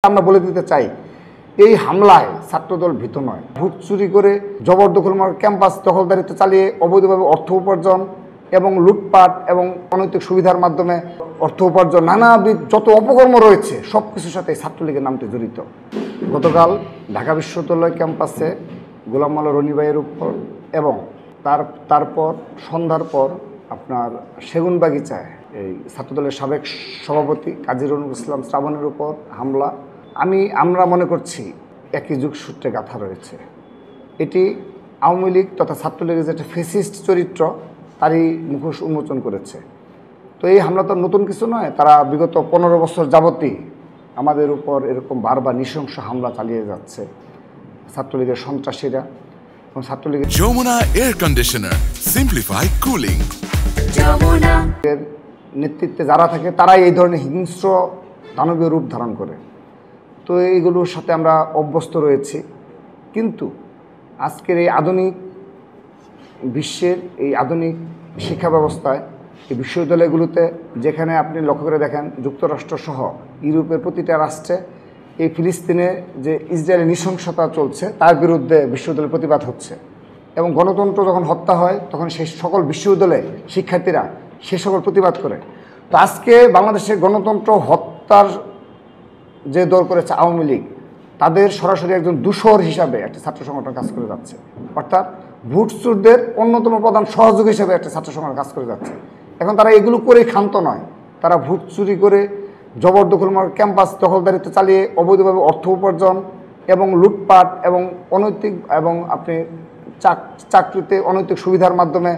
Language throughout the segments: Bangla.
আমরা বলে দিতে চাই, এই হামলায় ছাত্রদল ভীত নয়। ভোট চুরি করে জবরদখলমূলক ক্যাম্পাস দখলদারিত্ব চালিয়ে অবৈধভাবে অর্থ উপার্জন এবং লুটপাট এবং অনৈতিক সুবিধার মাধ্যমে অর্থ উপার্জন নানাবিধ যত অপকর্ম রয়েছে সব কিছুর সাথে ছাত্রলীগের নামটি জড়িত। গতকাল ঢাকা বিশ্ববিদ্যালয় ক্যাম্পাসে গোলাম মাওলা রনি ভাইয়ের উপর এবং তারপর সন্ধ্যার পর আপনার সেগুনবাগিচায় এই ছাত্রদলের সাবেক সভাপতি কাজী রুনুল ইসলাম শ্রাবণের উপর হামলা আমরা মনে করছি একই যুগসূত্রে গাঁথা রয়েছে। এটি আওয়ামী লীগ তথা ছাত্রলীগের যে একটা ফেসিস্ট চরিত্র তারই মুখোশ উন্মোচন করেছে। তো এই হামলা তো নতুন কিছু নয়, তারা বিগত 15 বছর যাবতই আমাদের উপর এরকম বারবার নৃশংস হামলা চালিয়ে যাচ্ছে ছাত্রলীগের সন্ত্রাসীরা এবং ছাত্রলীগের Jamuna air conditioner simplify cooling এর নেতৃত্বে যারা থাকে তারাই এই ধরনের হিংস্র দানবীয় রূপ ধারণ করে। তো এইগুলোর সাথে আমরা অভ্যস্ত রয়েছি। কিন্তু আজকের এই আধুনিক বিশ্বের এই আধুনিক শিক্ষা ব্যবস্থায় এই বিশ্ববিদ্যালয়গুলোতে যেখানে আপনি লক্ষ্য করে দেখেন যুক্তরাষ্ট্রসহ ইউরোপের প্রতিটা রাষ্ট্রে এই ফিলিস্তিনে যে ইসরায়েলি নৃশংসতা চলছে তার বিরুদ্ধে বিশ্ববিদ্যালয়ের প্রতিবাদ হচ্ছে এবং গণতন্ত্র যখন হত্যা হয় তখন সেই সকল বিশ্ববিদ্যালয়ে শিক্ষার্থীরা সে সকল প্রতিবাদ করে। তো আজকে বাংলাদেশের গণতন্ত্র হত্যার যে দল করেছে আওয়ামী লীগ, তাদের সরাসরি একজন দূষর হিসাবে একটি ছাত্র সংগঠন কাজ করে যাচ্ছে, অর্থাৎ ভোটচোরদের অন্যতম প্রধান সহযোগী হিসেবে একটা ছাত্র সংগঠন কাজ করে যাচ্ছে। এখন তারা এগুলো করেই ক্ষান্ত নয়, তারা ভোট চুরি করে জবরদখলমূলক ক্যাম্পাস দখলদারিত্ব চালিয়ে অবৈধভাবে অর্থ উপার্জন এবং লুটপাট এবং অনৈতিক এবং আপনি চাকরিতে অনৈতিক সুবিধার মাধ্যমে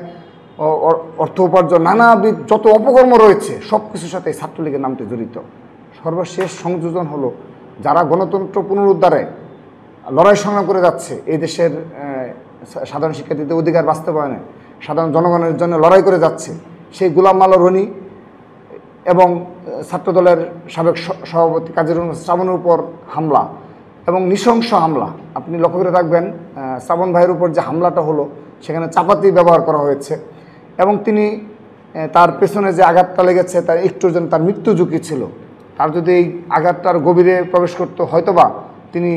অর্থ উপার্জন নানাবিধ যত অপকর্ম রয়েছে সব কিছুর সাথে ছাত্রলীগের নামটি জড়িত। সর্বশেষ সংযোজন হলো যারা গণতন্ত্র পুনরুদ্ধারে লড়াই সংগ্রাম করে যাচ্ছে, এই দেশের সাধারণ শিক্ষার্থীদের অধিকার বাস্তবায়নে সাধারণ জনগণের জন্য লড়াই করে যাচ্ছে, সেই গোলাম মাওলা রনি এবং ছাত্রদলের সাবেক সভাপতি কাজী রুনুল শ্রাবণের উপর হামলা এবং নৃশংস হামলা। আপনি লক্ষ্য করে রাখবেন শ্রাবণ ভাইয়ের উপর যে হামলাটা হলো সেখানে চাপাতি ব্যবহার করা হয়েছে এবং তিনি তার পেছনে যে আঘাতটা লেগেছে তার একটুর জন্য তার মৃত্যু ঝুঁকি ছিল। তার যদি এই আঘাতটার গভীরে প্রবেশ করতো হয়তোবা তিনি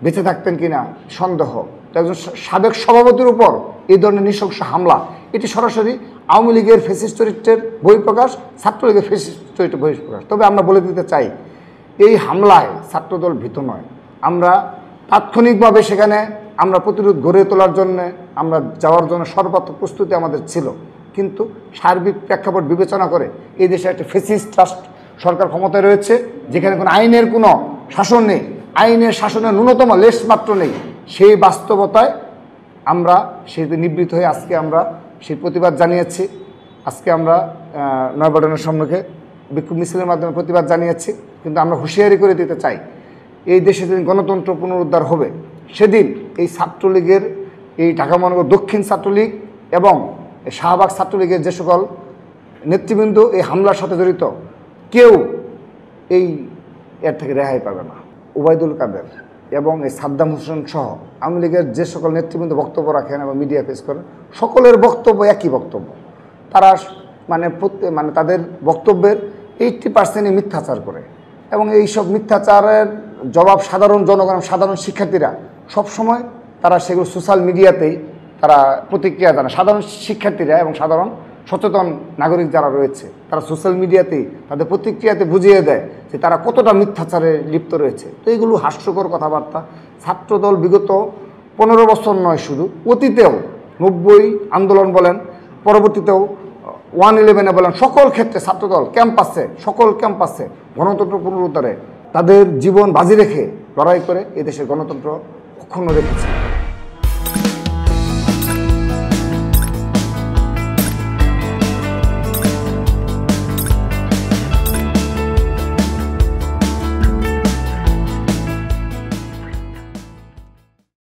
বেঁচে থাকতেন কিনা সন্দেহ। তো একজন সাবেক সভাপতির উপর এই ধরনের নৃশংস হামলা, এটি সরাসরি আওয়ামী লীগের ফেসিস্ট চরিত্রের বহিঃপ্রকাশ, ছাত্রলীগের ফেসিস্ট চরিত্রের বহিঃপ্রকাশ। তবে আমরা বলে দিতে চাই, এই হামলায় ছাত্রদল ভীত নয়। আমরা তাৎক্ষণিকভাবে সেখানে আমরা প্রতিরোধ গড়ে তোলার জন্য আমরা যাওয়ার জন্য সর্বাত্মক প্রস্তুতি আমাদের ছিল, কিন্তু সার্বিক প্রেক্ষাপট বিবেচনা করে এই দেশে একটা ফেসিস্ট ট্রাস্ট সরকার ক্ষমতায় রয়েছে, যেখানে কোনো আইনের কোনো শাসন নেই, আইনের শাসনের ন্যূনতম লেশ মাত্র নেই। সেই বাস্তবতায় আমরা সেটি নিবৃত্ত হয়ে আজকে আমরা সেই প্রতিবাদ জানিয়েছি। আজকে আমরা নয়াপল্টনের সম্মুখে বিক্ষোভ মিছিলের মাধ্যমে প্রতিবাদ জানিয়েছি। কিন্তু আমরা হুঁশিয়ারি করে দিতে চাই, এই দেশে যেদিন গণতন্ত্র পুনরুদ্ধার হবে সেদিন এই ছাত্রলীগের, এই ঢাকা মহানগর দক্ষিণ ছাত্রলীগ এবং শাহবাগ ছাত্রলীগের যে সকল নেতৃবৃন্দ এই হামলার সাথে জড়িত, কেউ এর থেকে রেহাই পাবে না। ওবায়দুল কাদের এবং এই সাদ্দাম হোসেন সহ আওয়ামী লীগের যে সকল নেতৃবৃন্দ বক্তব্য রাখেন এবং মিডিয়া পেশ করেন, সকলের বক্তব্য একই বক্তব্য। তারা মানে তাদের বক্তব্যের 80% মিথ্যাচার করে এবং এই সব মিথ্যাচারের জবাব সাধারণ জনগণ, সাধারণ শিক্ষার্থীরা সবসময় তারা সেগুলো সোশ্যাল মিডিয়াতেই তারা প্রতিক্রিয়া জানায়। সাধারণ শিক্ষার্থীরা এবং সাধারণ সচেতন নাগরিক যারা রয়েছে তারা সোশ্যাল মিডিয়াতেই তাদের প্রতিক্রিয়াতে বুঝিয়ে দেয় যে তারা কতটা মিথ্যাচারে লিপ্ত রয়েছে। তো এগুলো হাস্যকর কথাবার্তা। ছাত্রদল বিগত 15 বছর নয়, শুধু অতীতেও 90 আন্দোলন বলেন, পরবর্তীতেও 111-এ বলেন, সকল ক্ষেত্রে ছাত্রদল সকল ক্যাম্পাসে গণতন্ত্র পুনরুদ্ধারে তাদের জীবন বাজি রেখে লড়াই করে এদেশের গণতন্ত্র অক্ষুণ্ণ রেখেছে।